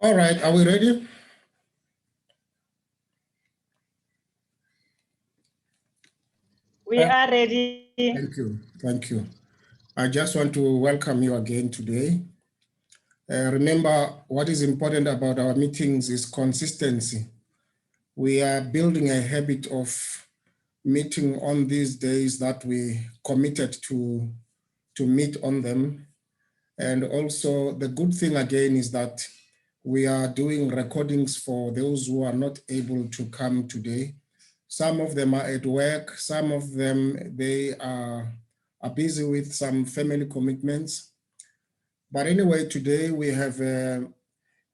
All right, are we ready? We are ready. Thank you, thank you. I just want to welcome you again today. Remember, what is important about our meetings is consistency. We are building a habit of meeting on these days that we committed to meet on them. And also the good thing again is that we are doing recordings for those who are not able to come today. Some of them are at work, some of them, they are busy with some family commitments. But anyway, today we have, it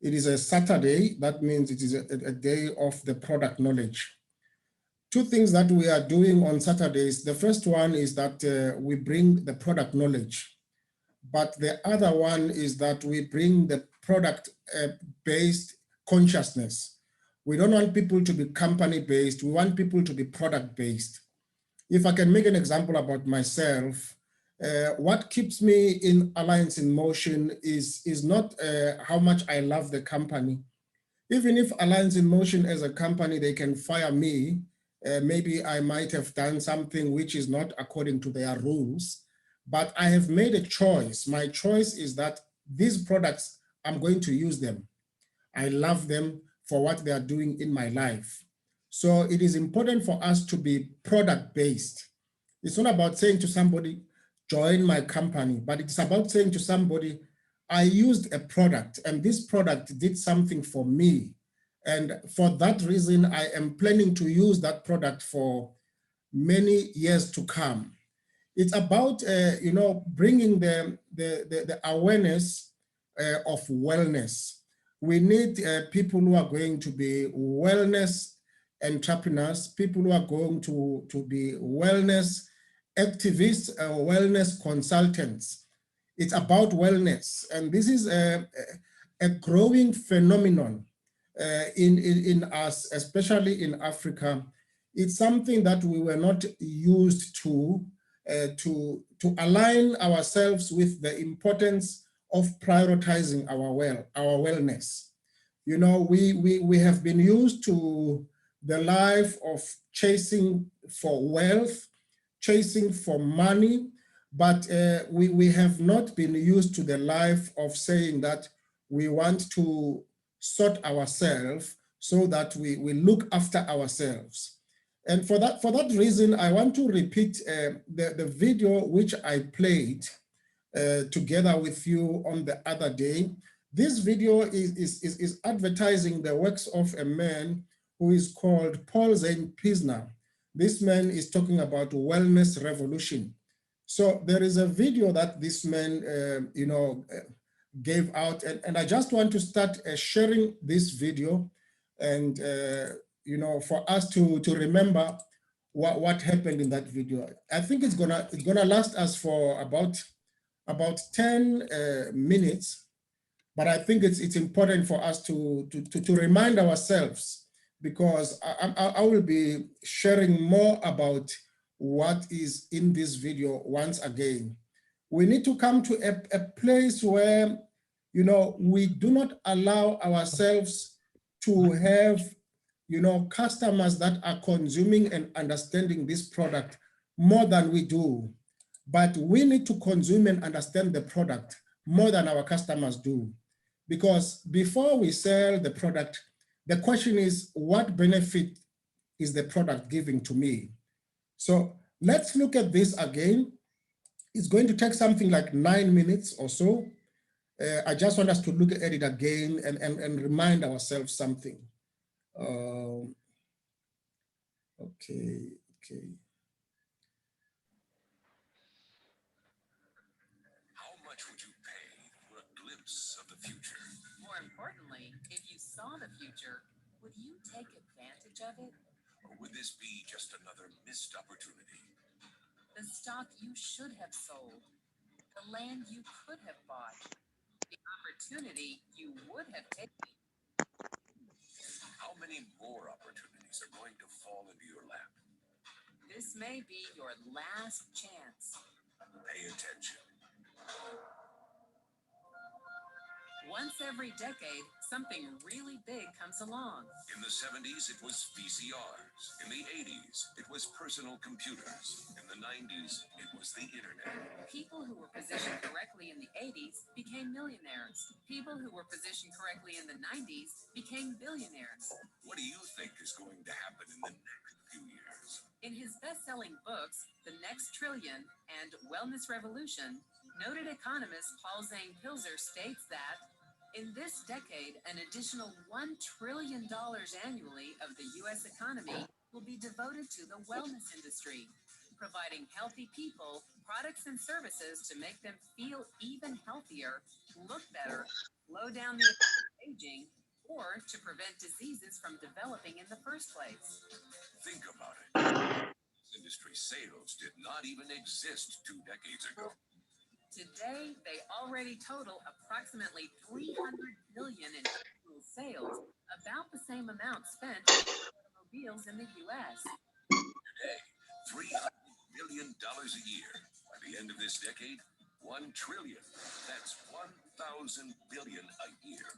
is a Saturday. That means it is a day of the product knowledge. Two things that we are doing on Saturdays. The first one is that we bring the product knowledge. But the other one is that we bring the product-based consciousness. We don't want people to be company-based. We want people to be product-based. If I can make an example about myself, what keeps me in Alliance in Motion is not how much I love the company. Even if Alliance in Motion as a company, they can fire me, maybe I might have done something which is not according to their rules, but I have made a choice. My choice is that these products, I'm going to use them. I love them for what they are doing in my life. So it is important for us to be product-based. It's not about saying to somebody, join my company, but it's about saying to somebody, I used a product and this product did something for me. And for that reason, I am planning to use that product for many years to come. It's about bringing the awareness of wellness. We need people who are going to be wellness entrepreneurs, people who are going to be wellness activists, wellness consultants. It's about wellness, and this is a growing phenomenon in us, especially in Africa. It's something that we were not used to align ourselves with the importance of prioritizing our wellness. You know, we have been used to the life of chasing for wealth, chasing for money, but we have not been used to the life of saying that we want to sort ourselves so that we look after ourselves. And for that reason, I want to repeat the video which I played together with you on the other day. This video is advertising the works of a man who is called Paul Zane Pisner. This man is talking about wellness revolution. So there is a video that this man, gave out, and I just want to start sharing this video, and for us to remember what happened in that video. I think it's gonna last us for about 10 minutes, but I think it's important for us to remind ourselves, because I will be sharing more about what is in this video once again. We need to come to a place where, we do not allow ourselves to have, customers that are consuming and understanding this product more than we do. But we need to consume and understand the product more than our customers do. Because before we sell the product, the question is, what benefit is the product giving to me? So let's look at this again. It's going to take something like 9 minutes or so. I just want us to look at it again and remind ourselves something. Okay. How much would you pay for a glimpse of the future? More importantly, if you saw the future, would you take advantage of it? Or would this be just another missed opportunity? The stock you should have sold, the land you could have bought, the opportunity you would have taken. How many more opportunities are going to fall into your lap? This may be your last chance. Pay attention. Once every decade, something really big comes along. In the 70s, it was VCRs. In the 80s, it was personal computers. In the 90s, it was the internet. People who were positioned correctly in the 80s became millionaires. People who were positioned correctly in the 90s became billionaires. What do you think is going to happen in the next few years? In his best-selling books, The Next Trillion and Wellness Revolution, noted economist Paul Zane Pilzer states that in this decade, an additional $1 trillion annually of the U.S. economy will be devoted to the wellness industry, providing healthy people products and services to make them feel even healthier, look better, slow down the effects of aging, or to prevent diseases from developing in the first place. Think about it. This industry sales did not even exist 2 decades ago. Today, they already total approximately $300 billion in annual sales, about the same amount spent on automobiles in the U.S. Today, $300 billion a year. By the end of this decade, $1 trillion. That's 1,000 billion a year.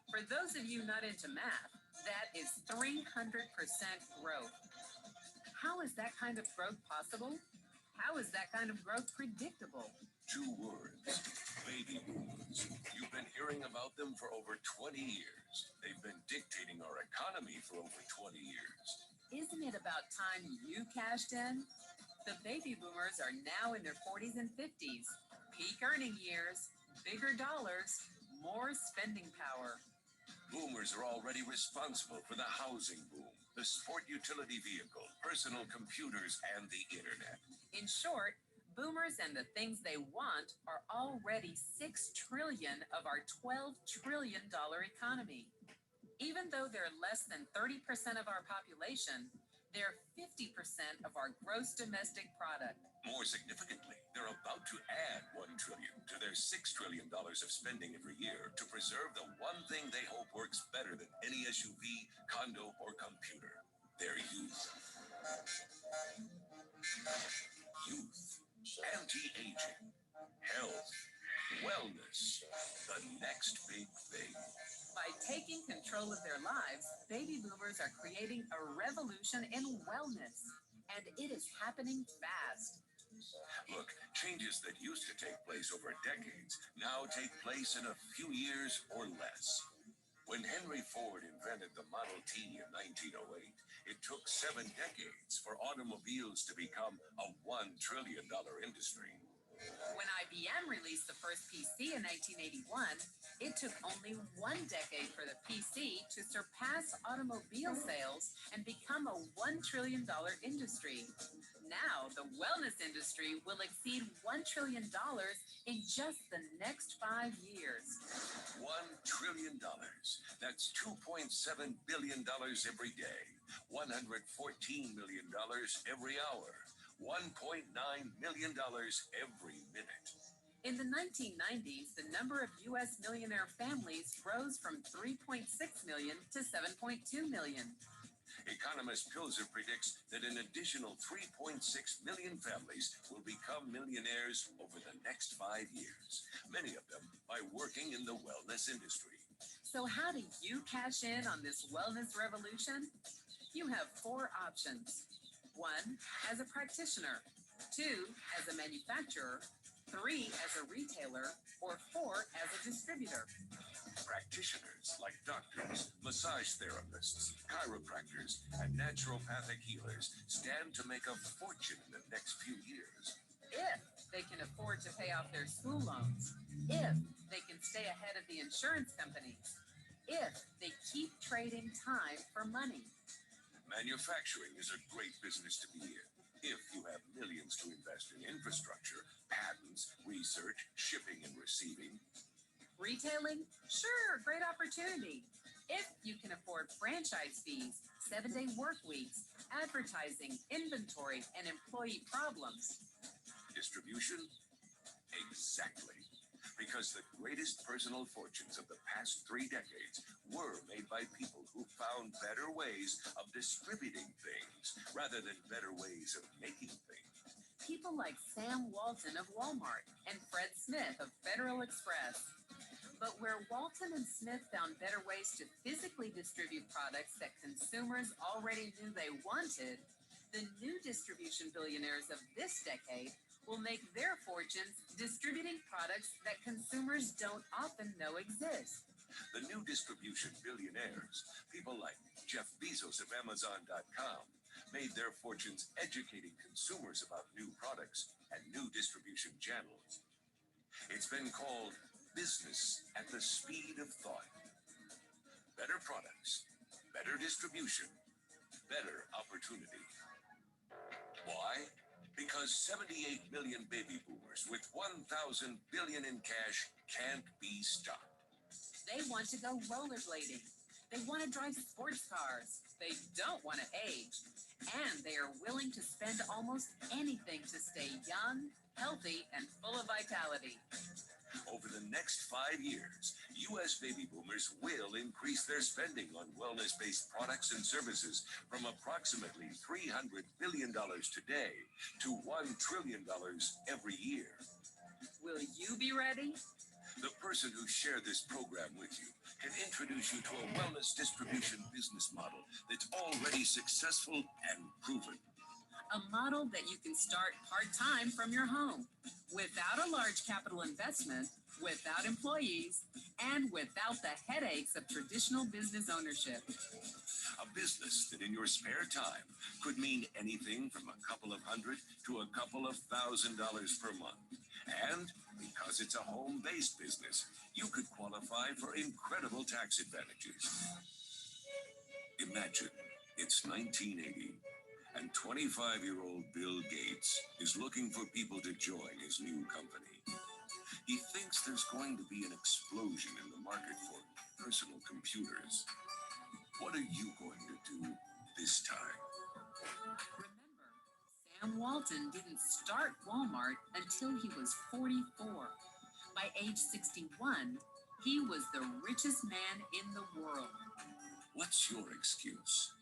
For those of you not into math, that is 300% growth. How is that kind of growth possible? How is that kind of growth predictable? 2 words, baby boomers. You've been hearing about them for over 20 years. They've been dictating our economy for over 20 years. Isn't it about time you cashed in? The baby boomers are now in their 40s and 50s. Peak earning years, bigger dollars, more spending power. Boomers are already responsible for the housing boom, the sport utility vehicle, personal computers, and the internet. In short, boomers and the things they want are already $6 trillion of our $12 trillion economy. Even though they're less than 30% of our population, they're 50% of our gross domestic product. More significantly, they're about to add $1 trillion to their $6 trillion of spending every year to preserve the one thing they hope works better than any SUV, condo, or computer: their youth. Youth, anti-aging, health, wellness, the next big thing. By taking control of their lives, baby boomers are creating a revolution in wellness, and it is happening fast. Look, changes that used to take place over decades now take place in a few years or less. When Henry Ford invented the Model T in 1908, it took 7 decades for automobiles to become a $1 trillion industry. When IBM released the first PC in 1981, it took only 1 decade for the PC to surpass automobile sales and become a $1 trillion industry. Now, the wellness industry will exceed $1 trillion in just the next 5 years. $1 trillion. That's $2.7 billion every day. $114 million every hour. $1.9 million every minute. In the 1990s, the number of U.S. millionaire families rose from 3.6 million to 7.2 million. Economist Pilzer predicts that an additional 3.6 million families will become millionaires over the next 5 years, many of them by working in the wellness industry. So how do you cash in on this wellness revolution? You have 4 options. 1, as a practitioner. 2, as a manufacturer. 3, as a retailer. Or 4, as a distributor. Practitioners like doctors, massage therapists, chiropractors, and naturopathic healers stand to make a fortune in the next few years. If they can afford to pay off their school loans. If they can stay ahead of the insurance companies. If they keep trading time for money. Manufacturing is a great business to be in if you have millions to invest in infrastructure, patents, research, shipping and receiving. Retailing? Sure, great opportunity. If you can afford franchise fees, 7-day work weeks, advertising, inventory, and employee problems. Distribution? Exactly. Because the greatest personal fortunes of the past 3 decades were made by people who found better ways of distributing things rather than better ways of making things. People like Sam Walton of Walmart and Fred Smith of Federal Express. But where Walton and Smith found better ways to physically distribute products that consumers already knew they wanted, the new distribution billionaires of this decade will make their fortunes distributing products that consumers don't often know exist. The new distribution billionaires, people like Jeff Bezos of Amazon.com, made their fortunes educating consumers about new products and new distribution channels. It's been called business at the speed of thought. Better products, better distribution, better opportunity. Why? Because 78 million baby boomers with 1,000 billion in cash can't be stopped. They want to go rollerblading. They want to drive sports cars. They don't want to age. And they are willing to spend almost anything to stay young, healthy, and full of vitality. Over the next 5 years, U.S. baby boomers will increase their spending on wellness-based products and services from approximately $300 billion today to $1 trillion every year. Will you be ready? The person who shared this program with you can introduce you to a wellness distribution business model that's already successful and proven. A model that you can start part-time from your home, without a large capital investment, without employees, and without the headaches of traditional business ownership. A business that in your spare time could mean anything from a couple of hundred to a couple of $1,000 per month. And because it's a home-based business, you could qualify for incredible tax advantages. Imagine it's 1980. And 25-year-old Bill Gates is looking for people to join his new company. He thinks there's going to be an explosion in the market for personal computers. What are you going to do this time? Remember, Sam Walton didn't start Walmart until he was 44. By age 61, he was the richest man in the world. What's your excuse?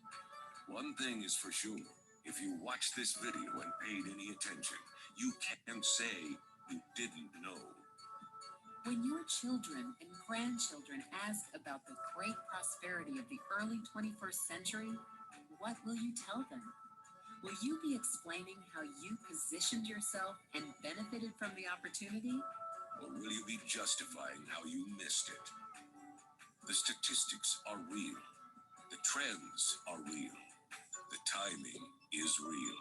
One thing is for sure. If you watched this video and paid any attention, you can't say you didn't know. When your children and grandchildren ask about the great prosperity of the early 21st century, what will you tell them? Will you be explaining how you positioned yourself and benefited from the opportunity? Or will you be justifying how you missed it? The statistics are real. The trends are real. The timing is real.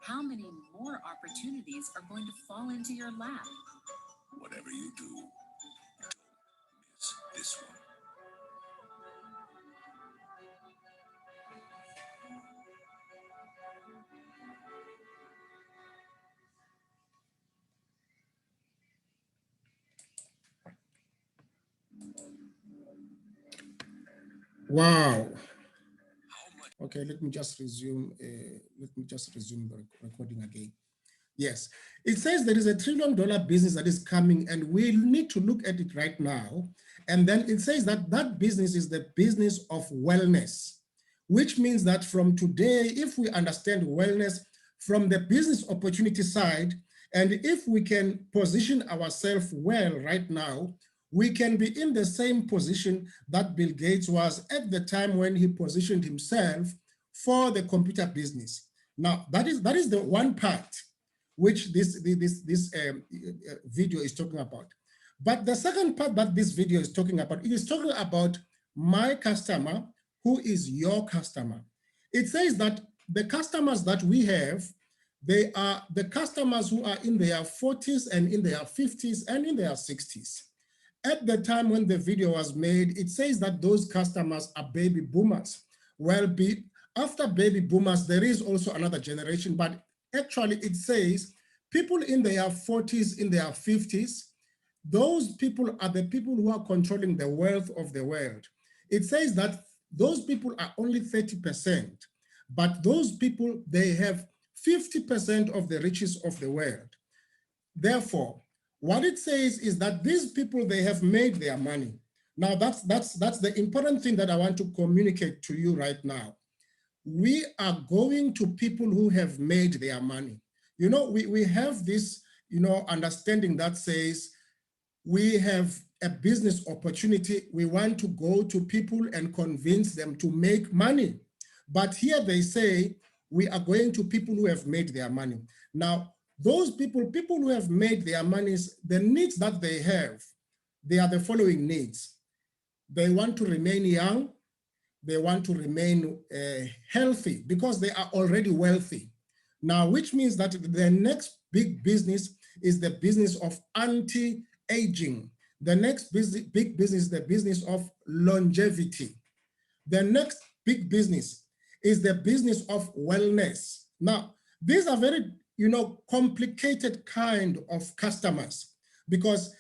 How many more opportunities are going to fall into your lap? Whatever you do, don't miss this one. Wow. How much? Okay, let me just resume the recording again. Yes, it says there is $1 trillion business that is coming, and we need to look at it right now. And then it says that that business is the business of wellness, which means that from today, if we understand wellness from the business opportunity side, and if we can position ourselves well right now, we can be in the same position that Bill Gates was at the time when he positioned himself for the computer business. Now, that is the one part which this video is talking about. But the second part that this video is talking about, it is talking about my customer, who is your customer. It says that the customers that we have, they are the customers who are in their 40s and in their 50s and in their 60s. At the time when the video was made, it says that those customers are baby boomers. Well, after baby boomers, there is also another generation, but actually it says people in their 40s, in their 50s, those people are the people who are controlling the wealth of the world. It says that those people are only 30%, but those people, they have 50% of the riches of the world. Therefore, what it says is that these people, they have made their money. Now, that's the important thing that I want to communicate to you right now. We are going to people who have made their money. You know, we have this, understanding that says we have a business opportunity, we want to go to people and convince them to make money. But here they say, we are going to people who have made their money. Now, those people who have made their monies, the needs that they have, they are the following needs. They want to remain young. They want to remain healthy because they are already wealthy. Now, which means that the next big business is the business of anti-aging. The next big business is the business of longevity. The next big business is the business of wellness. Now, these are very, complicated kind of customers, because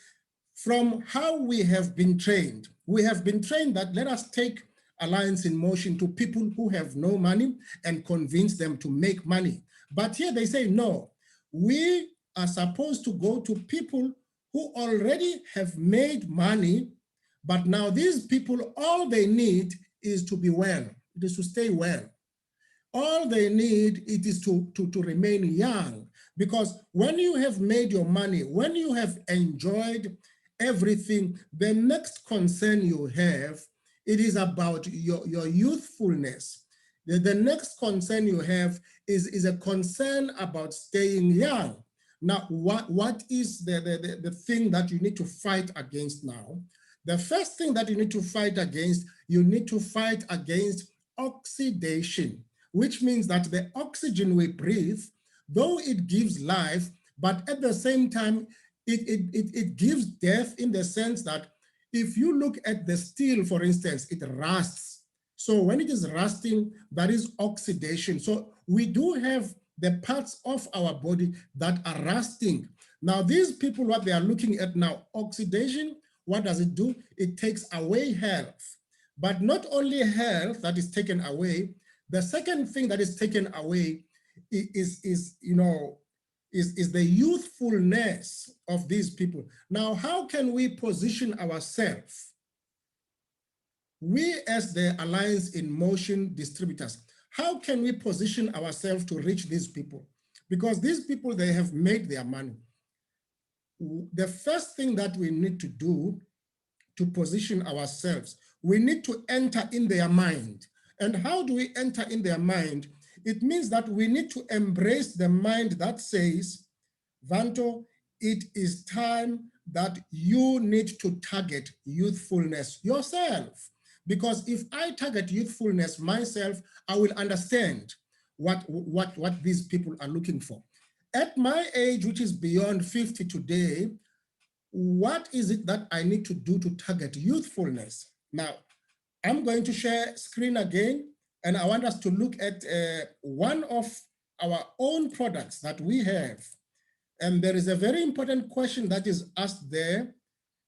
from how we have been trained that let us take Alliance in Motion to people who have no money and convince them to make money. But here they say, no, we are supposed to go to people who already have made money, but now these people, all they need is to be well, it is to stay well. All they need it is to remain young, because when you have made your money, when you have enjoyed everything, the next concern you have, it is about your youthfulness. The next concern you have is a concern about staying young. Now, what is the thing that you need to fight against now? The first thing that you need to fight against, oxidation, which means that the oxygen we breathe, though it gives life, but at the same time, it gives death, in the sense that if you look at the steel, for instance, it rusts. So when it is rusting, that is oxidation. So we do have the parts of our body that are rusting. Now, these people, what they are looking at now, oxidation, what does it do? It takes away health. But not only health that is taken away, the second thing that is taken away is the youthfulness of these people. Now, how can we position ourselves? We, as the Alliance in Motion distributors, how can we position ourselves to reach these people? Because these people, they have made their money. The first thing that we need to do to position ourselves, we need to enter in their mind. And how do we enter in their mind? It means that we need to embrace the mind that says, Vanto, it is time that you need to target youthfulness yourself. Because if I target youthfulness myself, I will understand what these people are looking for. At my age, which is beyond 50 today, what is it that I need to do to target youthfulness? Now, I'm going to share screen again, and I want us to look at one of our own products that we have. And there is a very important question that is asked there.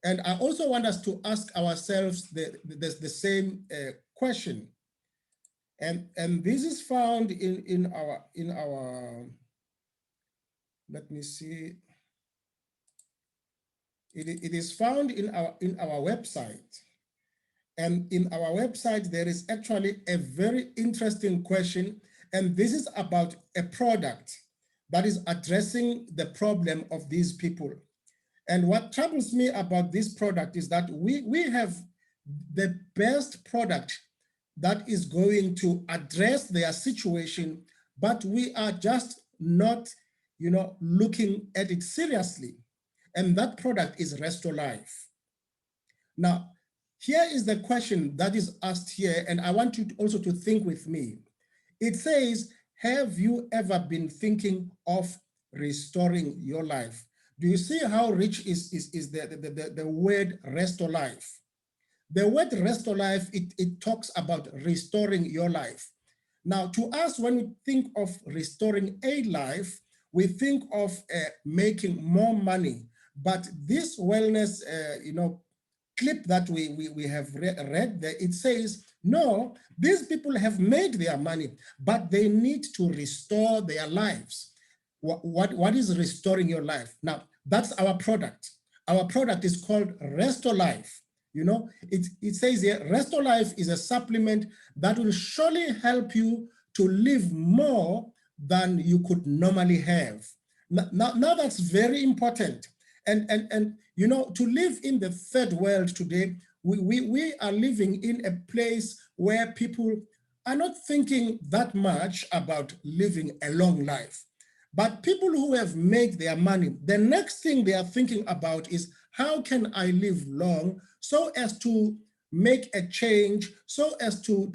And I also want us to ask ourselves the same question. And this is found in our, let me see. It is found in our website. And in our website, there is actually a very interesting question. And this is about a product that is addressing the problem of these people. And what troubles me about this product is that we have the best product that is going to address their situation, but we are just not, looking at it seriously. And that product is RestorLyf. Now, here is the question that is asked here, and I want you also to think with me. It says, have you ever been thinking of restoring your life? Do you see how rich is the word RestorLyf? The word RestorLyf, it talks about restoring your life. Now, to us, when we think of restoring a life, we think of making more money. But this wellness, clip that we have read there, it says, no, these people have made their money, but they need to restore their lives. What is restoring your life? Now, that's our product. Our product is called RestorLyf. It says here, RestorLyf is a supplement that will surely help you to live more than you could normally have. Now that's very important. And you know, to live in the third world today, we are living in a place where people are not thinking that much about living a long life. But people who have made their money, the next thing they are thinking about is, how can I live long so as to make a change, so as to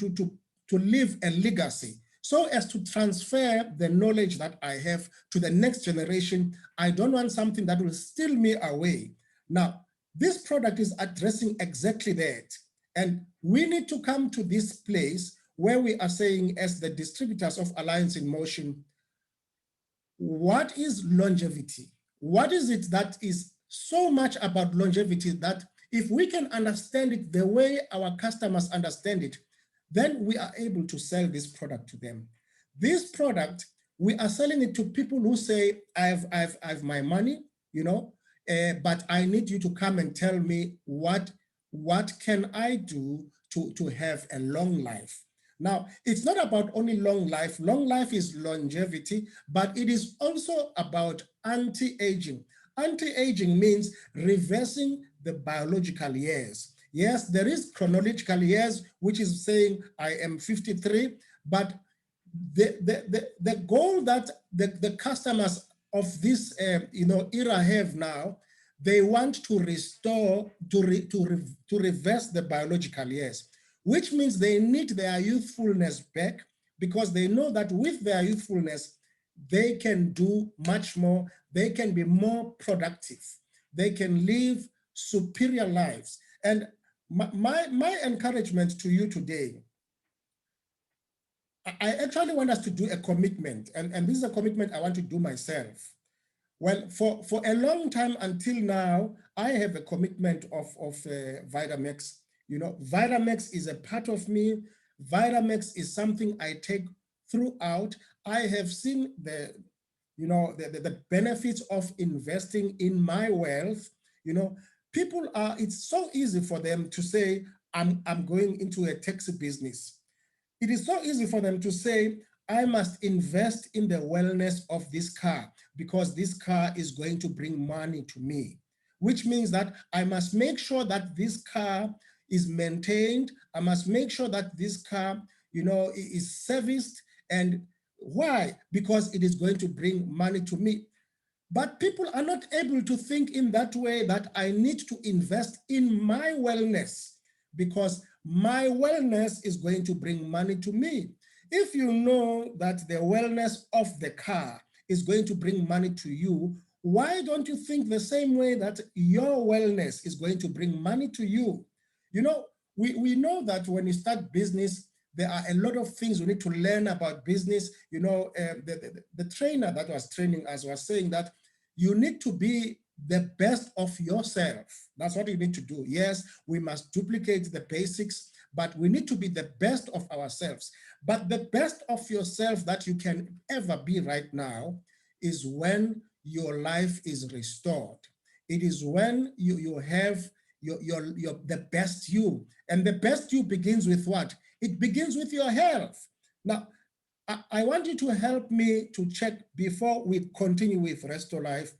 leave a legacy, so as to transfer the knowledge that I have to the next generation. I don't want something that will steal me away. Now, this product is addressing exactly that. And we need to come to this place where we are saying, as the distributors of Alliance in Motion, what is longevity? What is it that is so much about longevity that if we can understand it the way our customers understand it, then we are able to sell this product to them. This product, we are selling it to people who say, I have my money, you know, but I need you to come and tell me what can I do to have a long life. Now, it's not about only long life. Long life is longevity, but it is also about anti-aging. Anti-aging means reversing the biological years. Yes, there is chronological years, which is saying I am 53, but the goal that the customers of this era have now, they want to restore, to reverse the biological years, which means they need their youthfulness back, because they know that with their youthfulness, they can do much more, they can be more productive, they can live superior lives. And my encouragement to you today, I actually want us to do a commitment, and this is a commitment I want to do myself. Well, for a long time until now, I have a commitment of Vitamax. You know, Vitamax is a part of me. Vitamax is something I take throughout. I have seen the benefits of investing in my wealth. You know, people are, it's so easy for them to say, I'm going into a taxi business. It is so easy for them to say, I must invest in the wellness of this car because this car is going to bring money to me, which means that I must make sure that this car is maintained. I must make sure that this car, you know, is serviced. And why? Because it is going to bring money to me. But people are not able to think in that way, that I need to invest in my wellness because my wellness is going to bring money to me. If you know that the wellness of the car is going to bring money to you, why don't you think the same way that your wellness is going to bring money to you? You know, we know that when you start business, there are a lot of things we need to learn about business. You know, the trainer that was training us was saying that you need to be the best of yourself. That's what you need to do. Yes, we must duplicate the basics, but we need to be the best of ourselves. But the best of yourself that you can ever be right now is when your life is restored. It is when you have the best you. And the best you begins with what? It begins with your health. Now, I want you to help me to check before we continue with RestorLyf.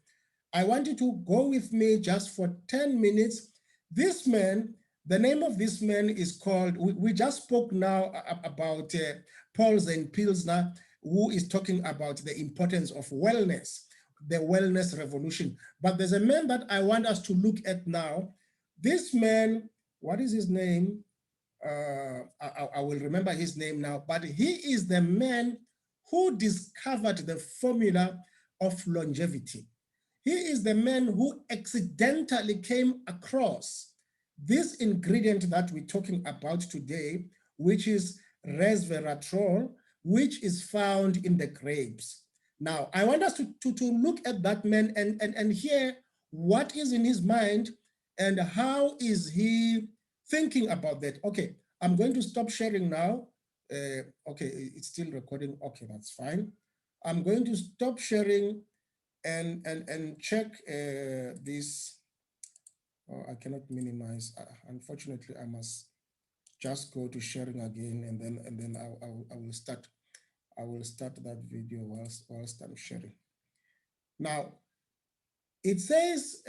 I want you to go with me just for 10 minutes. This man, the name of this man is called, we just spoke now about Paul Pilsner, who is talking about the importance of wellness, the wellness revolution. But there's a man that I want us to look at now. This man, what is his name? I will remember his name now, but he is the man who discovered the formula of longevity. He is the man who accidentally came across this ingredient that we're talking about today, which is resveratrol, which is found in the grapes. Now, I want us to look at that man and hear what is in his mind and how is he thinking about that. Okay, I'm going to stop sharing now. Okay, it's still recording. Okay, that's fine. I'm going to stop sharing and check this. Oh, I cannot minimize. Unfortunately, I must just go to sharing again, and then I will start. I will start that video whilst I'm sharing. Now, It says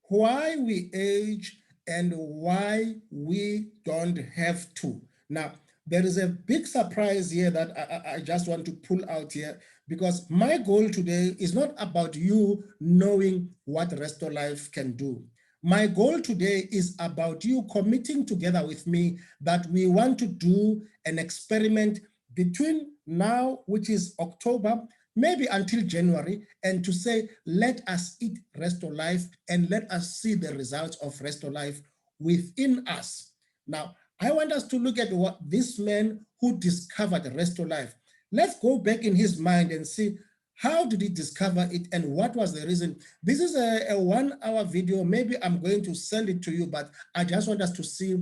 why we age and why we don't have to. Now, there is a big surprise here that I just want to pull out here, because my goal today is not about you knowing what RestorLyf can do. My goal today is about you committing together with me that we want to do an experiment between now, which is October, maybe until January, and to say, let us eat RestorLyf and let us see the results of RestorLyf within us. Now, I want us to look at what this man who discovered RestorLyf, let's go back in his mind and see how did he discover it and what was the reason. This is a 1 hour video. Maybe I'm going to send it to you, but I just want us to see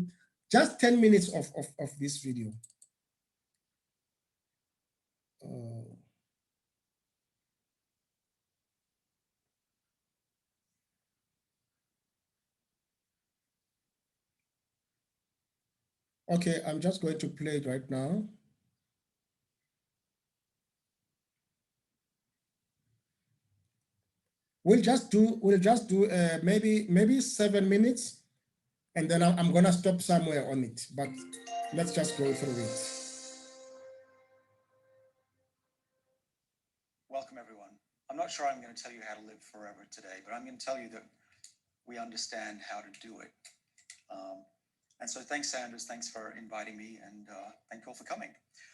just 10 minutes of this video. Okay, I'm just going to play it right now. We'll just do maybe 7 minutes, and then I'm gonna stop somewhere on it, but let's just go through it. Welcome, everyone. I'm not sure I'm going to tell you how to live forever today, but I'm going to tell you that we understand how to do it. And so thanks, Sanders. Thanks for inviting me, and thank you all for coming.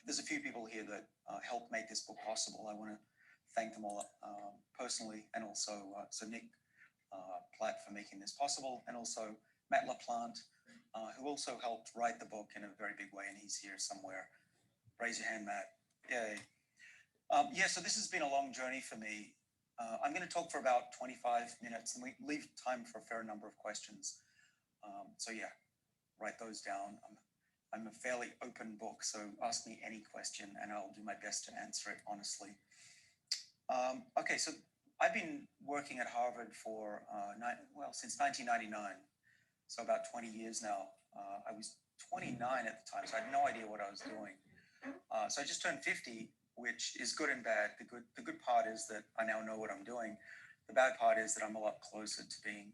There's a few people here that helped make this book possible. I want to thank them all personally, and also so Nick Platt for making this possible, and also Matt LaPlante, who also helped write the book in a very big way, and he's here somewhere. Raise your hand, Matt. Yay. Yeah, so this has been a long journey for me. I'm going to talk for about 25 minutes, and we leave time for a fair number of questions. So yeah, write those down. I'm a fairly open book, so ask me any question, and I'll do my best to answer it honestly. Okay, so I've been working at Harvard for, since 1999, so about 20 years now. I was 29 at the time, so I had no idea what I was doing. So I just turned 50, which is good and bad. The good part is that I now know what I'm doing. The bad part is that I'm a lot closer to being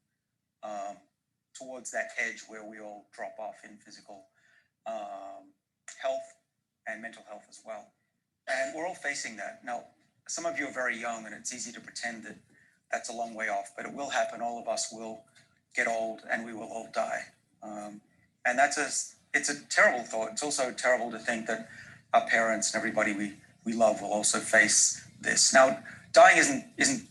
towards that edge where we all drop off in physical health and mental health as well. And we're all facing that. Now, some of you are very young, and it's easy to pretend that that's a long way off, but it will happen. All of us will get old, and we will all die. And it's a terrible thought. It's also terrible to think that our parents and everybody we love will also face this. Now, dying isn't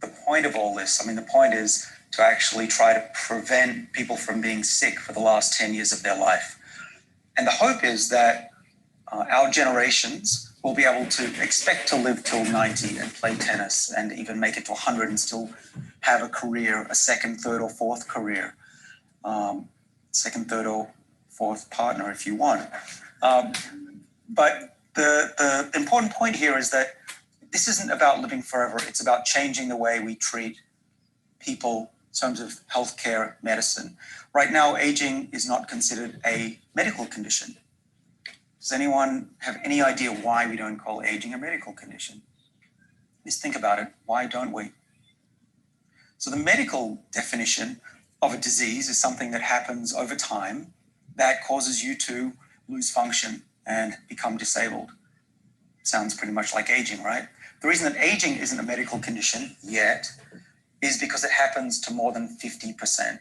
the point of all this. I mean, the point is to actually try to prevent people from being sick for the last 10 years of their life. And the hope is that our generations will be able to expect to live till 90 and play tennis and even make it to 100 and still have a career, a second, third, or fourth career, second, third, or fourth partner if you want. But the important point here is that this isn't about living forever. It's about changing the way we treat people in terms of healthcare medicine. Right now, aging is not considered a medical condition. Does anyone have any idea why we don't call aging a medical condition? Just think about it. Why don't we? So the medical definition of a disease is something that happens over time that causes you to lose function and become disabled. Sounds pretty much like aging, right? The reason that aging isn't a medical condition yet is because it happens to more than 50%.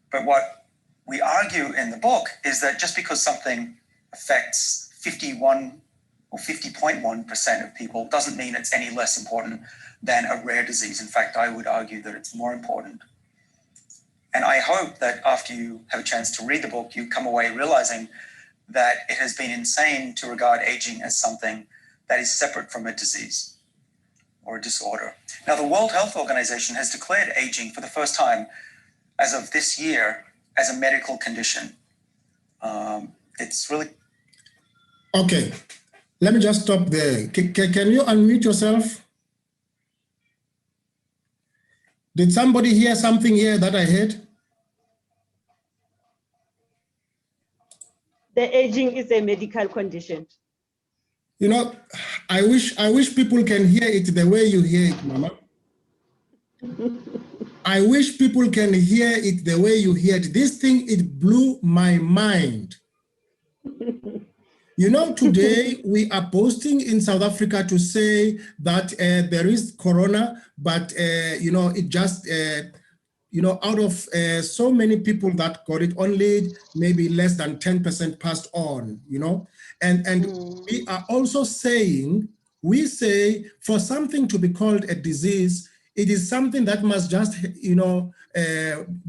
But what we argue in the book is that just because something affects 51 or 50.1% of people doesn't mean it's any less important than a rare disease. In fact, I would argue that it's more important. And I hope that after you have a chance to read the book, you come away realizing that it has been insane to regard aging as something that is separate from a disease or a disorder. Now, the World Health Organization has declared aging for the first time as of this year as a medical condition. It's really... Okay, let me just stop there. Can you unmute yourself? Did somebody hear something here that I heard? The aging is a medical condition. You know, I wish people can hear it the way you hear it, Mama. I wish people can hear it the way you hear it. This thing, it blew my mind. You know, today we are posting in South Africa to say that there is corona, but, you know, it just, you know, out of so many people that got it, only maybe less than 10% passed on, you know. And we are also saying, we say for something to be called a disease, it is something that must just, you know,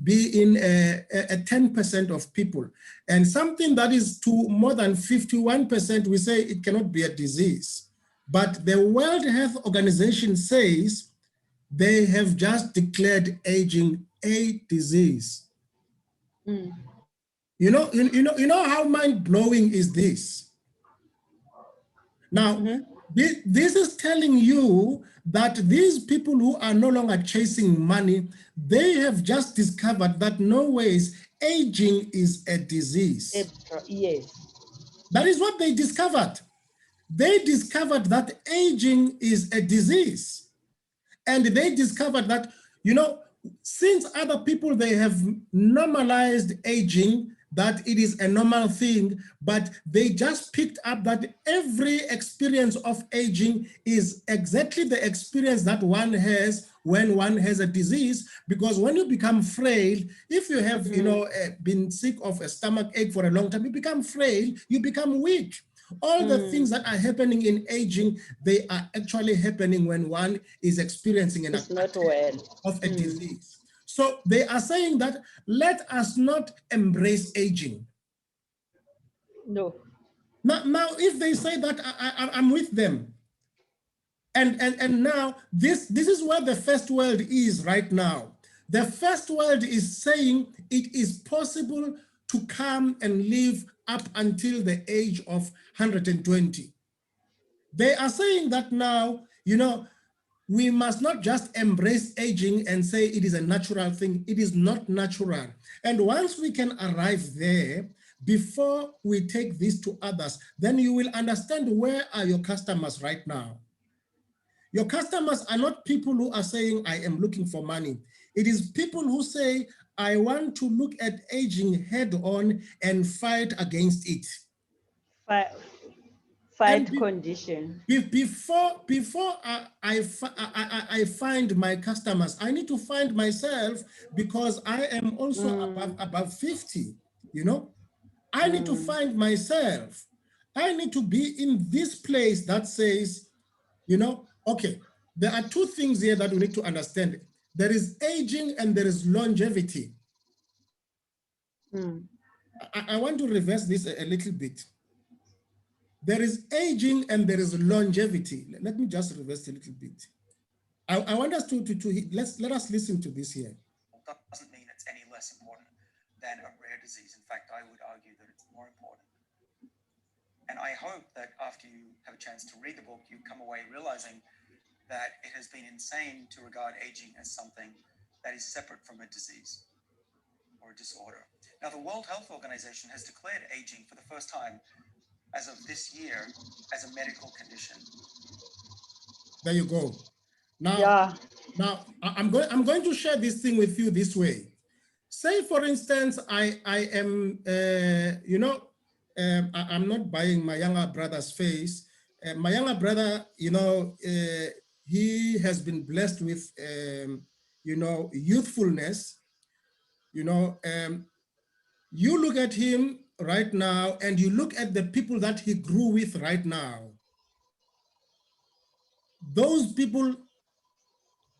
be in a 10% of people. And something that is to more than 51%, we say it cannot be a disease. But the World Health Organization says they have just declared aging a disease. You know how mind-blowing is this? Now, this is telling you that these people who are no longer chasing money, they have just discovered that no ways aging is a disease. Yes. That is what they discovered. They discovered that aging is a disease. And they discovered that, you know, since other people, they have normalized aging, that it is a normal thing, but they just picked up that every experience of aging is exactly the experience that one has when one has a disease, because when you become frail, if you have, you know, been sick of a stomach ache for a long time, you become frail, you become weak. All the things that are happening in aging, they are actually happening when one is experiencing an attack of a disease. So they are saying that let us not embrace aging. No. Now if they say that, I'm with them. And now this is where the first world is right now. The first world is saying it is possible to come and live up until the age of 120. They are saying that now, you know, we must not just embrace aging and say it is a natural thing. It is not natural. And once we can arrive there, before we take this to others, then you will understand where are your customers right now. Your customers are not people who are saying, I am looking for money. It is people who say, I want to look at aging head on and fight against it. Fight condition. Before I find my customers, I need to find myself, because I am also above 50, you know. I need to find myself. I need to be in this place that says, you know, okay, there are two things here that we need to understand. There is aging and there is longevity. I want to reverse this a little bit. There is aging and there is longevity. Let me just reverse a little bit. I want us to let us listen to this here. Doesn't mean it's any less important than a rare disease. In fact, I would argue that it's more important. And I hope that after you have a chance to read the book, you come away realizing that it has been insane to regard aging as something that is separate from a disease or a disorder. Now, the World Health Organization has declared aging for the first time as of this year as a medical condition. There you go. Now, now I'm going to share this thing with you this way. Say, for instance, I am, you know, I'm not buying my younger brother's face. My younger brother, you know, he has been blessed with, you know, youthfulness. You know, you look at him right now and you look at the people that he grew with right now. Those people,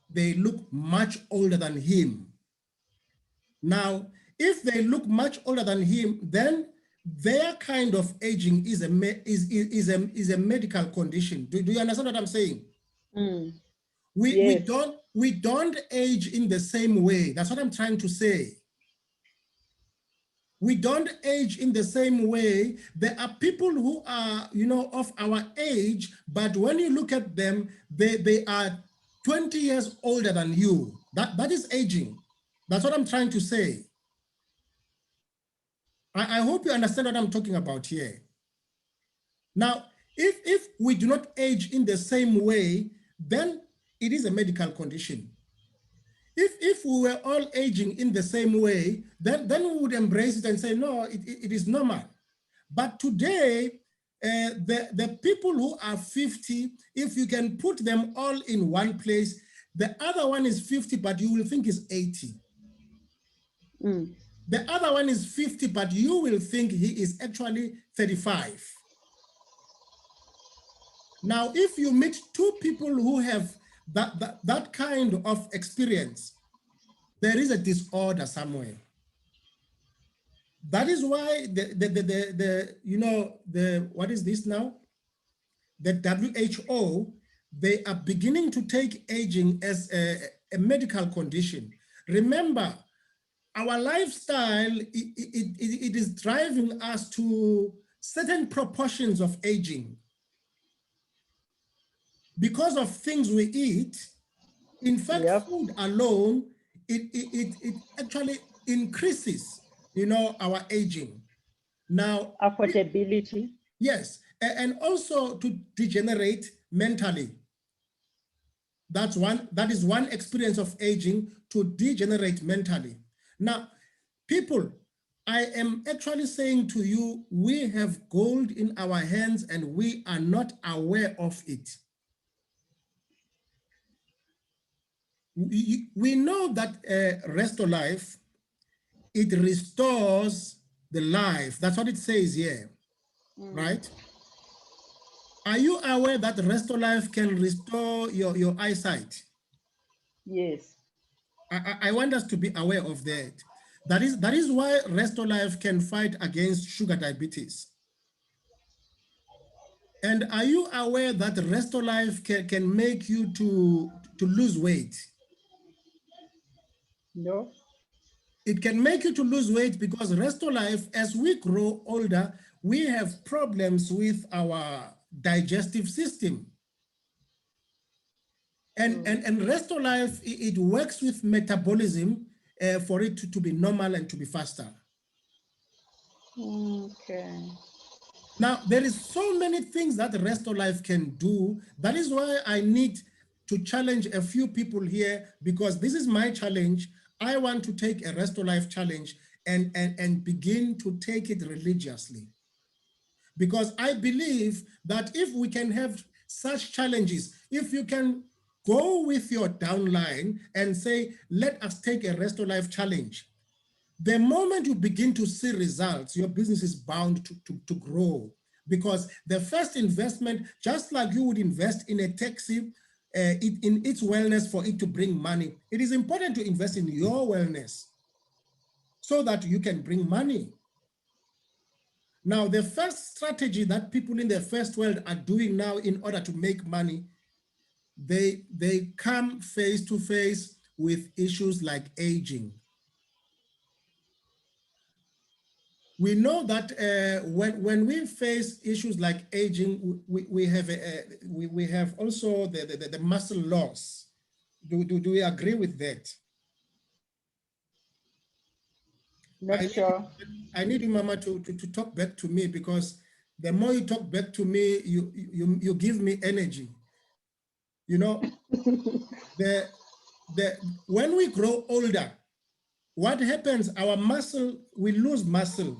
they look much older than him. Now, if they look much older than him, then their kind of aging is a medical condition. Do you understand what I'm saying? We don't age in the same way. That's what I'm trying to say. We don't age in the same way. There are people who are, you know, of our age, but when you look at them, they are 20 years older than you. That is aging. That's what I'm trying to say. I hope you understand what I'm talking about here. Now, if we do not age in the same way, then it is a medical condition. If we were all aging in the same way, then we would embrace it and say, no, it is normal. But today, the people who are 50, if you can put them all in one place, the other one is 50, but you will think is 80. Mm. The other one is 50, but you will think he is actually 35. Now, if you meet two people who have that kind of experience, there is a disorder somewhere. That is why what is this now? The WHO, they are beginning to take aging as a medical condition. Remember, our lifestyle, it is driving us to certain proportions of aging. Because of things we eat, in fact, Yep. food alone, it actually increases, our aging. Now, Affordability. yes, and also to degenerate mentally. That is one experience of aging, to degenerate mentally. Now, people, I am actually saying to you, we have gold in our hands and we are not aware of it. We know that RestorLyf, it restores the life. That's what it says here, right? Are you aware that RestorLyf can restore your eyesight? Yes. I want us to be aware of that. That is why RestorLyf can fight against sugar diabetes. And are you aware that RestorLyf can make you to lose weight? No. It can make you to lose weight because RestorLyf, as we grow older, we have problems with our digestive system. And RestorLyf, it works with metabolism for it to be normal and to be faster. Okay. Now, there is so many things that RestorLyf can do. That is why I need to challenge a few people here, because this is my challenge. I want to take a RestorLyf challenge and begin to take it religiously. Because I believe that if we can have such challenges, if you can go with your downline and say, let us take a RestorLyf challenge, the moment you begin to see results, your business is bound to grow, because the first investment, just like you would invest in a taxi, in its wellness for it to bring money, it is important to invest in your wellness so that you can bring money. Now, the first strategy that people in the first world are doing now in order to make money, they come face to face with issues like aging. We know that when we face issues like aging, we have also the muscle loss. Do we agree with that? Not sure. I need you, Mama, to talk back to me, because the more you talk back to me, you give me energy. You know, when we grow older, what happens? Our muscle, we lose muscle.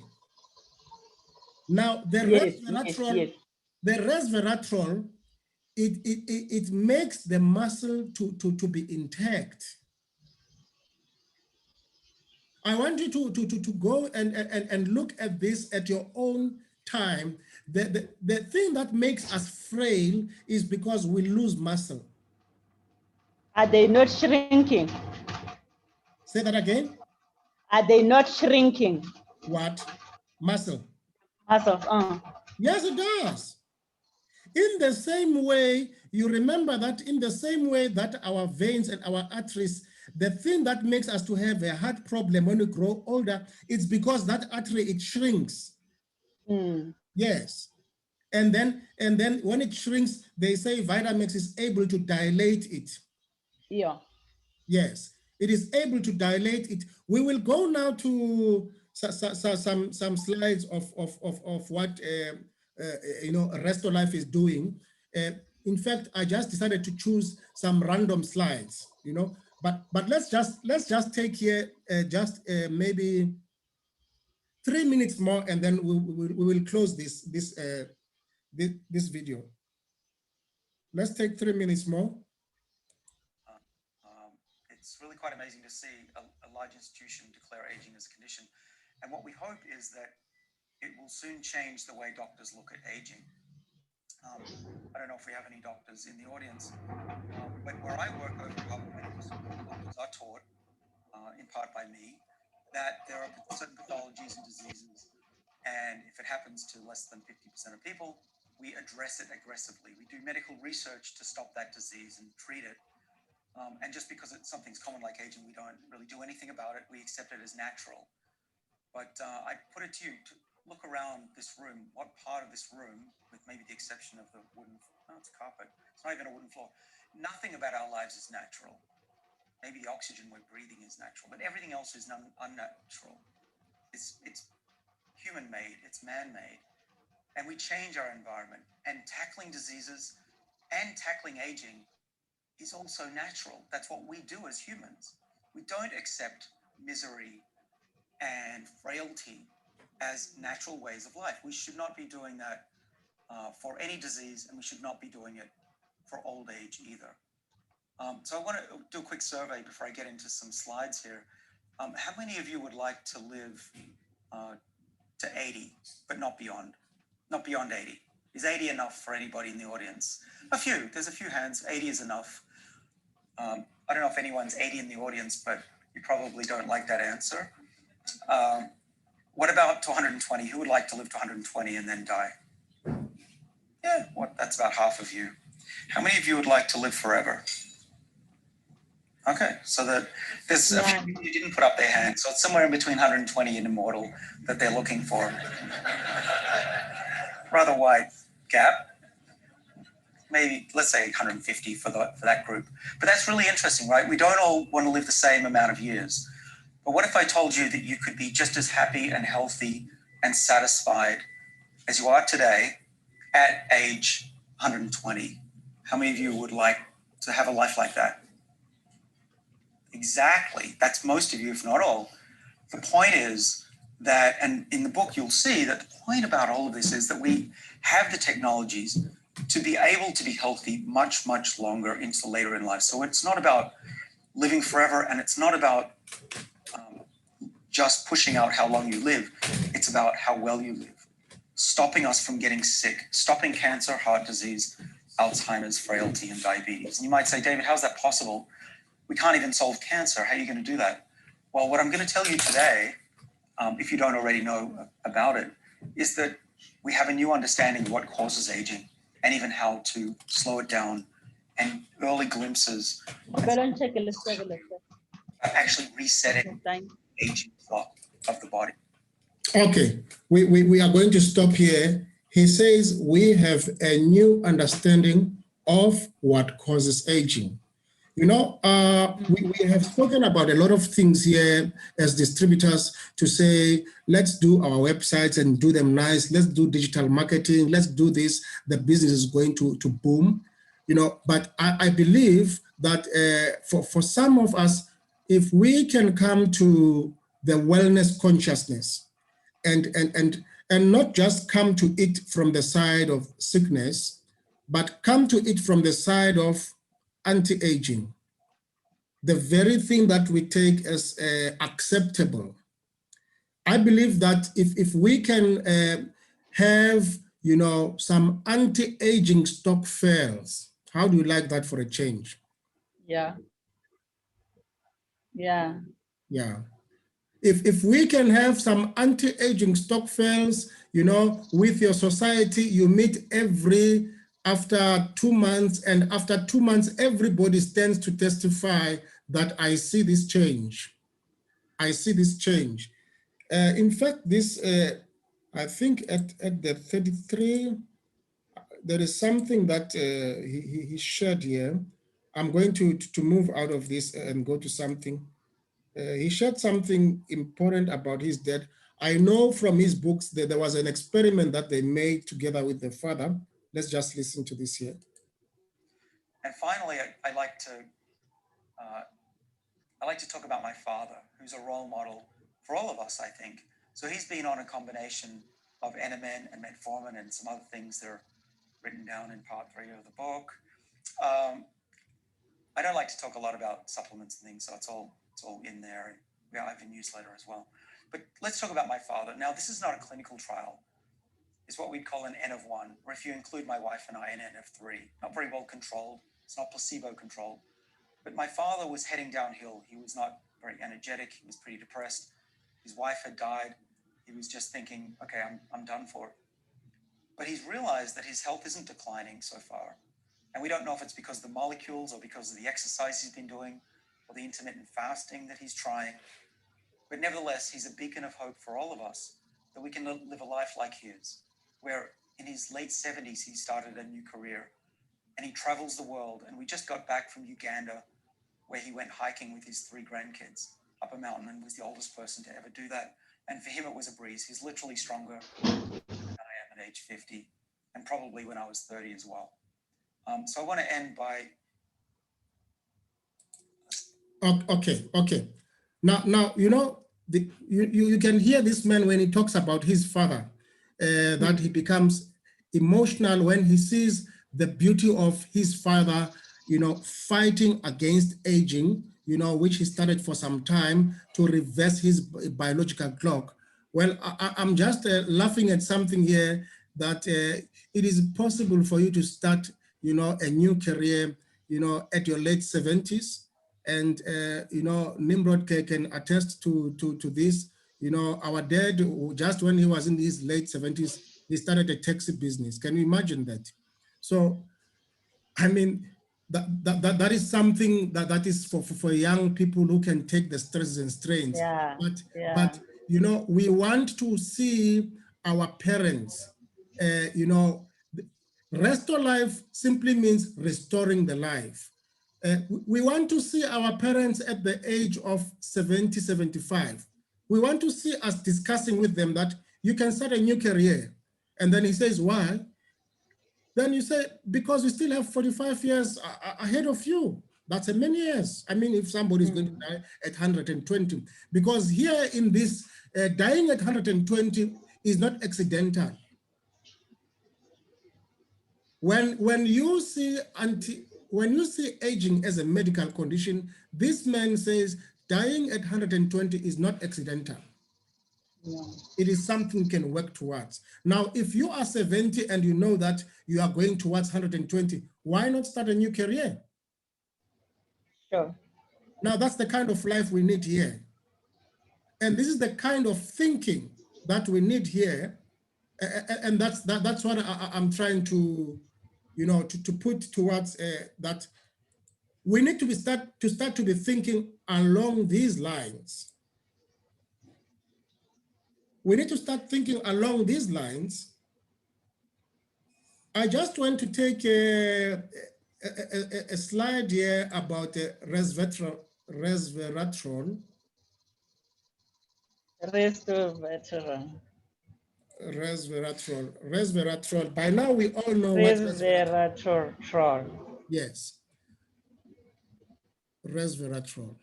Now, the resveratrol, it makes the muscle to be intact. I want you to go and look at this at your own time. The thing that makes us frail is because we lose muscle. Are they not shrinking? Say that again. Are they not shrinking? What? Muscle. Muscles. Yes, it does. In the same way, you remember that in the same way that our veins and our arteries, the thing that makes us to have a heart problem when we grow older, it's because that artery, it shrinks. Yes. And then when it shrinks, they say Vitamix is able to dilate it. Yeah. Yes, it is able to dilate it. We will go now to some slides of what RestorLyf is doing. In fact, I just decided to choose some random slides, But let's just take here maybe 3 minutes more, and then we will close this video. Let's take 3 minutes more. It's really quite amazing to see a large institution declare aging as a condition. And what we hope is that it will soon change the way doctors look at aging. I don't know if we have any doctors in the audience, but where I work over at Harvard Medical School, doctors are taught, in part by me, that there are certain pathologies and diseases, and if it happens to less than 50% of people, we address it aggressively. We do medical research to stop that disease and treat it. And just because something's common like aging, we don't really do anything about it. We accept it as natural. But I put it to you, to look around this room. What part of this room, with maybe the exception of the wooden, no, it's carpet. It's not even a wooden floor. Nothing about our lives is natural. Maybe the oxygen we're breathing is natural, but everything else is unnatural. It's human-made, it's man-made. And we change our environment. And tackling diseases and tackling aging is also natural. That's what we do as humans. We don't accept misery and frailty as natural ways of life. We should not be doing that for any disease, and we should not be doing it for old age either. So I want to do a quick survey before I get into some slides here. How many of you would like to live to 80, but not beyond? Not beyond 80. Is 80 enough for anybody in the audience? A few. There's a few hands. 80 is enough. I don't know if anyone's 80 in the audience, but you probably don't like that answer. What about to 120? Who would like to live to 120 and then die? Yeah, that's about half of you. How many of you would like to live forever? Okay, so there's a few people who didn't put up their hand, so it's somewhere in between 120 and immortal that they're looking for. Rather wide gap. Maybe, let's say 150 for that group. But that's really interesting, right? We don't all want to live the same amount of years. But what if I told you that you could be just as happy and healthy and satisfied as you are today at age 120? How many of you would like to have a life like that? Exactly. That's most of you, if not all. The point is that, and in the book you'll see that the point about all of this is that we have the technologies to be able to be healthy much, much longer into later in life. So it's not about living forever, and it's not about just pushing out how long you live. It's about how well you live, stopping us from getting sick, stopping cancer, heart disease, Alzheimer's, frailty, and diabetes. And you might say, David, how's that possible? We can't even solve cancer. How are you going to do that? Well, what I'm going to tell you today, if you don't already know about it, is that we have a new understanding of what causes aging and even how to slow it down, and early glimpses of actually resetting the aging clock of the body. Okay, we are going to stop here. He says we have a new understanding of what causes aging. You know, we have spoken about a lot of things here as distributors to say, let's do our websites and do them nice. Let's do digital marketing. Let's do this. The business is going to boom, you know. But I believe that for some of us, if we can come to the wellness consciousness and not just come to it from the side of sickness, but come to it from the side of anti-aging, the very thing that we take as acceptable. I believe that if we can have, you know, some anti-aging stock fairs, how do you like that for a change? Yeah. Yeah. Yeah. If we can have some anti-aging stock fairs, you know, with your society, you meet after 2 months, and after 2 months, everybody stands to testify that I see this change. I see this change. In fact, this, I think at the 33, there is something that he shared here. I'm going to move out of this and go to something. He shared something important about his dad. I know from his books that there was an experiment that they made together with the father. Let's just listen to this here. And finally, I like to I like to talk about my father, who's a role model for all of us, I think. So he's been on a combination of NMN and metformin and some other things that are written down in part 3 of the book. I don't like to talk a lot about supplements and things, so it's all in there. I have a newsletter as well. But let's talk about my father. Now, this is not a clinical trial. It's what we'd call an N of 1, or if you include my wife and I, an N of 3. Not very well controlled. It's not placebo controlled. But my father was heading downhill. He was not very energetic. He was pretty depressed. His wife had died. He was just thinking, okay, I'm done for. But he's realized that his health isn't declining so far. And we don't know if it's because of the molecules or because of the exercise he's been doing or the intermittent fasting that he's trying. But nevertheless, he's a beacon of hope for all of us that we can live a life like his, where in his late 70s, he started a new career and he travels the world. And we just got back from Uganda, where he went hiking with his 3 grandkids up a mountain and was the oldest person to ever do that. And for him, it was a breeze. He's literally stronger than I am at age 50 and probably when I was 30 as well. So I want to end by. Okay. Now you know you can hear this man when he talks about his father, that he becomes emotional when he sees the beauty of his father, fighting against aging, which he started for some time to reverse his biological clock. Well, I'm just laughing at something here that it is possible for you to start, a new career, at your late 70s. And, Nimrod can attest to this. Our dad, just when he was in his late 70s, he started a taxi business. Can you imagine that? So, I mean, that is something that is for young people who can take the stresses and strains. Yeah. But we want to see our parents, RestorLyf simply means restoring the life. We want to see our parents at the age of 70, 75. We want to see us discussing with them that you can start a new career. And then he says, why? Then you say, because you still have 45 years ahead of you. That's a many years. I mean, if somebody is going to die at 120, because here in this, dying at 120 is not accidental. When you see aging as a medical condition, this man says dying at 120 is not accidental. No. It is something you can work towards. Now, if you are 70 and you know that you are going towards 120, why not start a new career? Sure. Now, that's the kind of life we need here. And this is the kind of thinking that we need here. And that's what I'm trying to, to put towards that. We need to start to be thinking along these lines. We need to start thinking along these lines. I just want to take a slide here about resveratrol. Resveratrol. By now we all know what resveratrol. Yes. Resveratrol.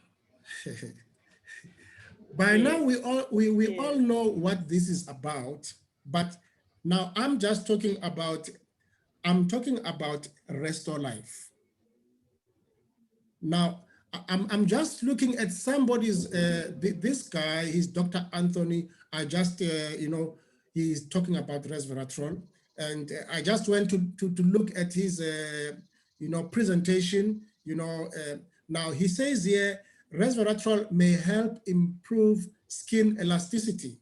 By now we all know what this is about, but now I'm talking about RestorLyf. Now I'm just looking at somebody's this guy, he's Dr. Anthony. I just he's talking about resveratrol, and I just went to look at his presentation. Now he says here, resveratrol may help improve skin elasticity.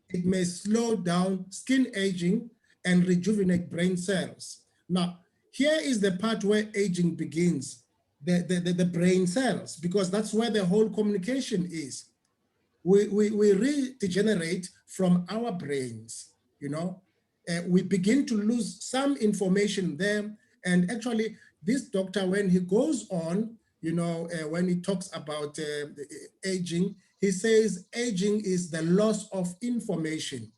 It may slow down skin aging and rejuvenate brain cells. Now, here is the part where aging begins, the brain cells, because that's where the whole communication is. We regenerate from our brains, we begin to lose some information there. And actually, this doctor, when he goes on, when he talks about aging, he says aging is the loss of information.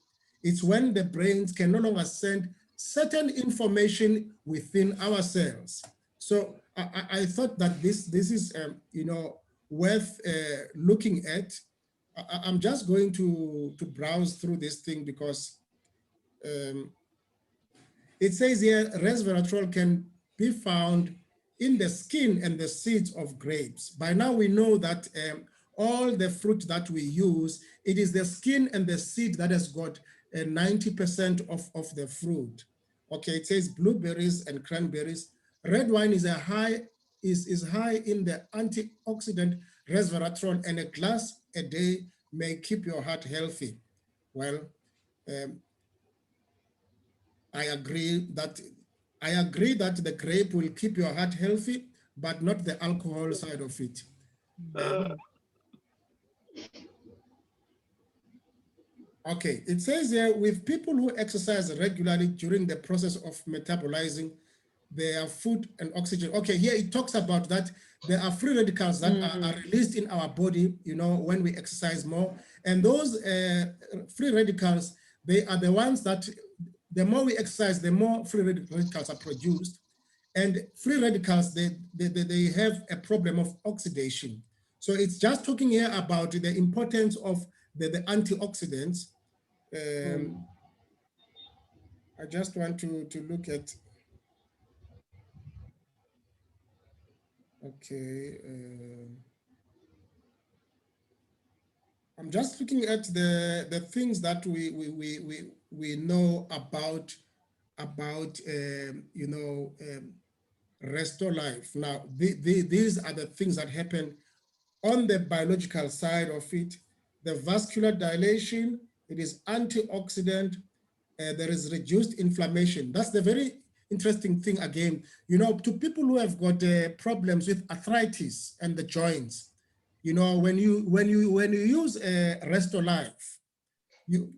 It's when the brains can no longer send certain information within our cells. So I thought that this is, worth looking at. I'm just going to browse through this thing because it says here resveratrol can be found in the skin and the seeds of grapes. By now we know that all the fruit that we use, it is the skin and the seed that has got 90% of the fruit. Okay, it says blueberries and cranberries. Red wine is high in the antioxidant resveratrol, and a glass a day may keep your heart healthy. Well, I agree that the grape will keep your heart healthy, but not the alcohol side of it. Okay, it says here, with people who exercise regularly during the process of metabolizing their food and oxygen. Okay, here it talks about that there are free radicals that are released in our body, you know, when we exercise more. And those free radicals, they are the ones that the more we exercise, the more free radicals are produced. And free radicals, they have a problem of oxidation. So it's just talking here about the importance of the antioxidants. I just want to look at, okay. I'm just looking at the things that we know about you know, RestorLyf. Now, these are the things that happen on the biological side of it. The vascular dilation, it is antioxidant, there is reduced inflammation. That's the very interesting thing again. You know, to people who have got problems with arthritis and the joints, you know, when you use RestorLyf, you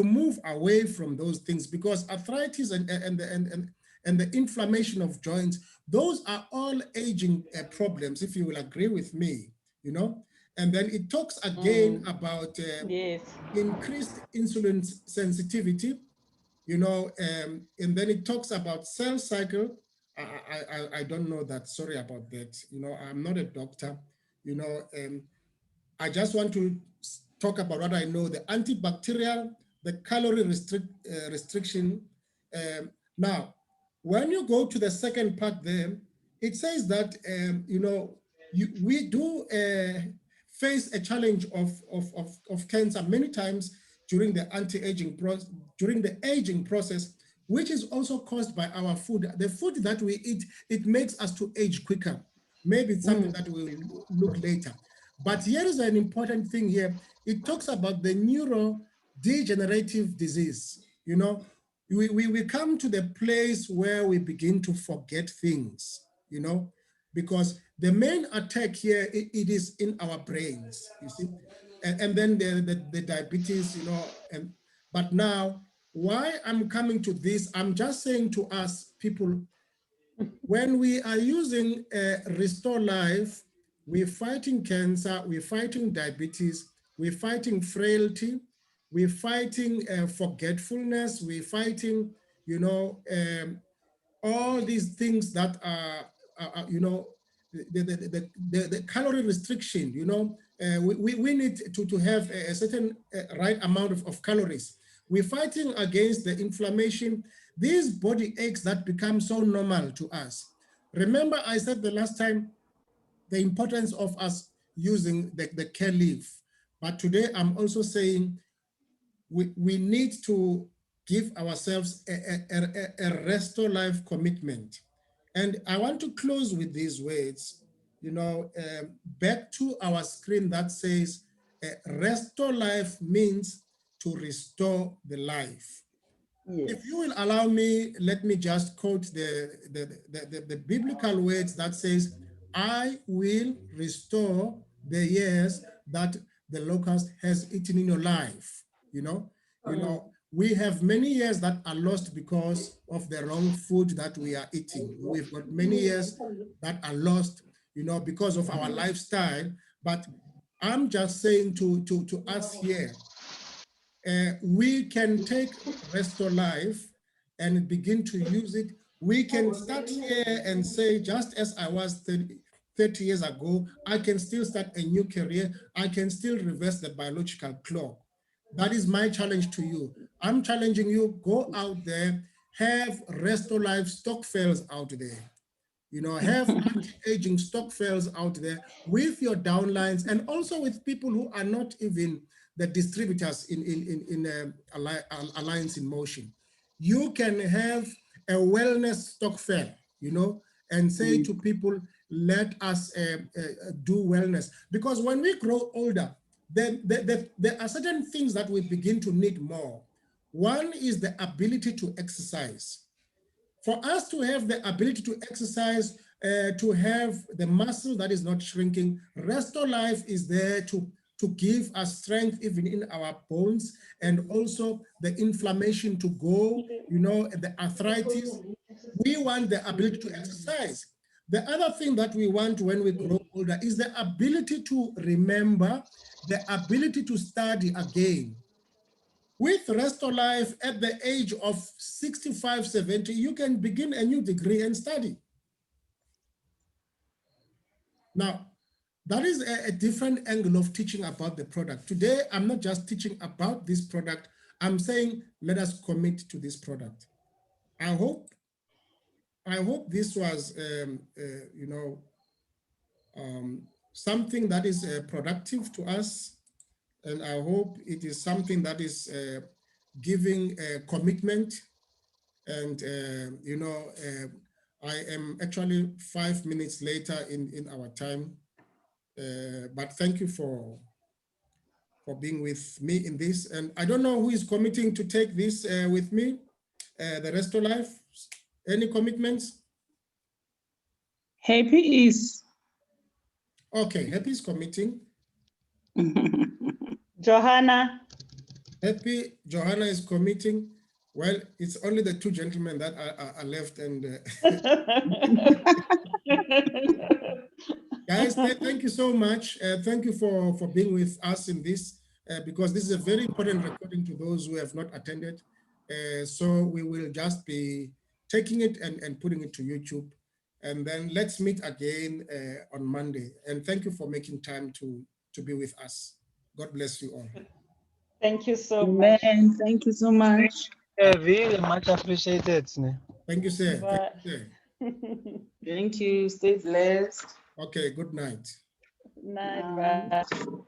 move away from those things, because arthritis and the inflammation of joints, those are all aging problems, if you will agree with me, you know. And then it talks again about Yes. increased insulin sensitivity, you know, and then it talks about cell cycle. I don't know that, sorry about that. You know, I'm not a doctor, you know. I just want to talk about what I know, the antibacterial, the calorie restriction. Now, when you go to the second part there, it says that, you know, we do face a challenge of cancer many times during the anti-aging process, during the aging process, which is also caused by our food. The food that we eat, it makes us to age quicker. Maybe it's something that we'll look later. But here is an important thing here. It talks about the neurodegenerative disease. You know, we come to the place where we begin to forget things, you know, because the main attack here, it is in our brains, you see. And then the diabetes, you know, but now, why I'm coming to this, I'm just saying to us people, when we are using RestorLyf, we're fighting cancer, we're fighting diabetes, we're fighting frailty, we're fighting forgetfulness, we're fighting, you know, all these things that are you know, the calorie restriction, you know, we need to have a certain right amount of calories. We're fighting against the inflammation, these body aches that become so normal to us. Remember, I said the last time, the importance of us using the care leaf. But today I'm also saying we need to give ourselves a RestorLyf commitment. And I want to close with these words, you know, back to our screen that says, RestorLyf means to restore the life. Yes. If you will allow me, let me just quote the biblical words that says, I will restore the years that the locust has eaten in your life. You know, we have many years that are lost because of the wrong food that we are eating. We've got many years that are lost, you know, because of our lifestyle. But I'm just saying to us here, we can take RestorLyf and begin to use it. We can start here and say, just as I was 30 years ago, I can still start a new career. I can still reverse the biological clock. That is my challenge to you. I'm challenging you, go out there, have RestorLyf stock fails out there. You know, have anti-aging stock fails out there with your downlines and also with people who are not even the distributors in Alliance in Motion. You can have a wellness stock fair, you know, and say to people, let us do wellness. Because when we grow older, then there are certain things that we begin to need more. One is the ability to exercise. For us to have the ability to exercise, to have the muscle that is not shrinking, RestorLyf is there to give us strength even in our bones, and also the inflammation to go, you know, the arthritis. We want the ability to exercise. The other thing that we want when we grow older is the ability to remember, the ability to study again. With RestorLyf, at the age of 65, 70, you can begin a new degree and study. Now, that is a different angle of teaching about the product. Today, I'm not just teaching about this product. I'm saying, let us commit to this product. I hope this was, you know, something that is productive to us. And I hope it is something that is giving a commitment. And, you know, I am actually 5 minutes later in our time. But thank you for being with me in this. And I don't know who is committing to take this with me, the RestorLyf. Any commitments? Happy is. Okay, Happy is committing. Johanna. Happy, Johanna is committing. Well, it's only the two gentlemen that are left. And guys, thank you so much. Thank you for being with us in this, because this is a very important recording to those who have not attended. So we will just be taking it and putting it to YouTube. And then let's meet again on Monday. And thank you for making time to be with us. God bless you all. Thank you so much. Amen. Thank you so much. Very much appreciated. Thank you, sir. Bye. Thank you, sir. Thank you. Stay blessed. Okay, good night. Night, bye.